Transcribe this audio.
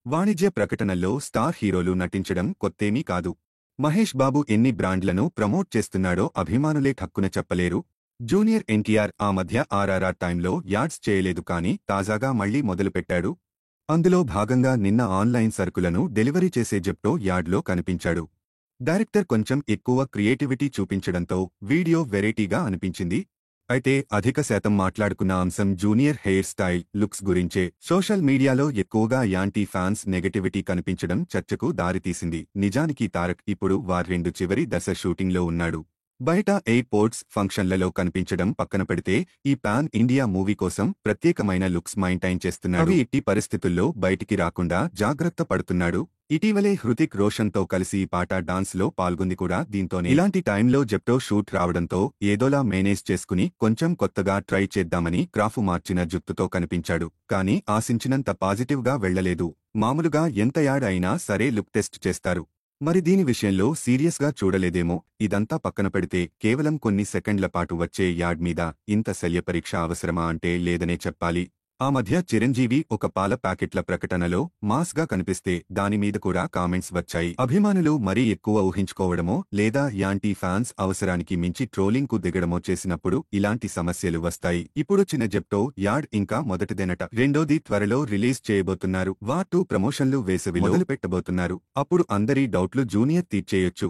వాణిజ్య ప్రకటనల్లో స్టార్ హీరోలు నటించడం కొత్తేమీ కాదు. మహేష్ బాబు ఎన్ని బ్రాండ్లను ప్రమోట్ చేస్తున్నాడో అభిమానులే ఠక్కున చెప్పలేరు. జూనియర్ ఎన్టీఆర్ ఆ మధ్య ఆర్ఆర్ఆర్ టైంలో యాడ్స్ చేయలేదు కానీ తాజాగా మళ్లీ మొదలుపెట్టాడు. అందులో భాగంగా నిన్న ఆన్లైన్ సరుకులను డెలివరీ చేసే జెప్టో యాడ్లో కనిపించాడు. డైరెక్టర్ కొంచెం ఎక్కువ క్రియేటివిటీ చూపించడంతో వీడియో వెరైటీగా అనిపించింది. అయితే అధిక శాతం మాట్లాడుకున్న అంశం జూనియర్ హెయిర్ స్టైల్, లుక్స్ గురించే. సోషల్ మీడియాలో ఎక్కువగా యాంటీ ఫ్యాన్స్ నెగటివిటీ కనిపించడం చర్చకు దారితీసింది. నిజానికి తారక్ ఇప్పుడు వార్2 చివరి దశ షూటింగ్లో ఉన్నాడు. బయట ఎయిర్పోర్ట్స్, ఫంక్షన్లలో కనిపించడం పక్కన పెడితే ఈ పాన్ ఇండియా మూవీ కోసం ప్రత్యేకమైన లుక్స్ మెయింటైన్ చేస్తున్నాడు. అవి ఎట్టి పరిస్థితుల్లో బయటికి రాకుండా జాగ్రత్త పడుతున్నాడు. ఇటీవలే హృతిక్ రోషన్తో కలిసి పాట డాన్స్లో పాల్గొంది కూడా దీంతోనే. ఇలాంటి టైంలో జెప్టో షూట్ రావడంతో ఏదోలా మేనేజ్ చేసుకుని కొంచెం కొత్తగా ట్రై చేద్దామని క్రాఫు మార్చిన జుత్తుతో కనిపించాడు. కానీ ఆశించినంత పాజిటివ్గా వెళ్లలేదు. మామూలుగా ఎంత యాడ్ అయినా సరే లుక్ టెస్ట్ చేస్తారు. మరి దీని విషయంలో సీరియస్గా చూడలేదేమో. ఇదంతా పక్కన పెడితే కేవలం కొన్ని సెకండ్ల పాటు వచ్చే యాడ్ మీద ఇంత శల్యపరీక్ష అవసరమా అంటే లేదనే చెప్పాలి. ఆ మధ్య చిరంజీవి ఒక పాల ప్యాకెట్ల ప్రకటనలో మాస్గా కనిపిస్తే దానిమీద కూడా కామెంట్స్ వచ్చాయి. అభిమానులు మరీ ఎక్కువ ఊహించుకోవడమో లేదా యాంటీ ఫ్యాన్స్ అవసరానికి మించి ట్రోలింగ్కు దిగడమో చేసినప్పుడు ఇలాంటి సమస్యలు వస్తాయి. ఇప్పుడొచ్చిన జెప్టో యాడ్ ఇంకా మొదటిదేనట. రెండోది త్వరలో రిలీజ్ చేయబోతున్నారు. వార్2 ప్రమోషన్లు వేసవిలో మొదలుపెట్టబోతున్నారు. అప్పుడు అందరి డౌట్లు జూనియర్ తీర్చేయొచ్చు.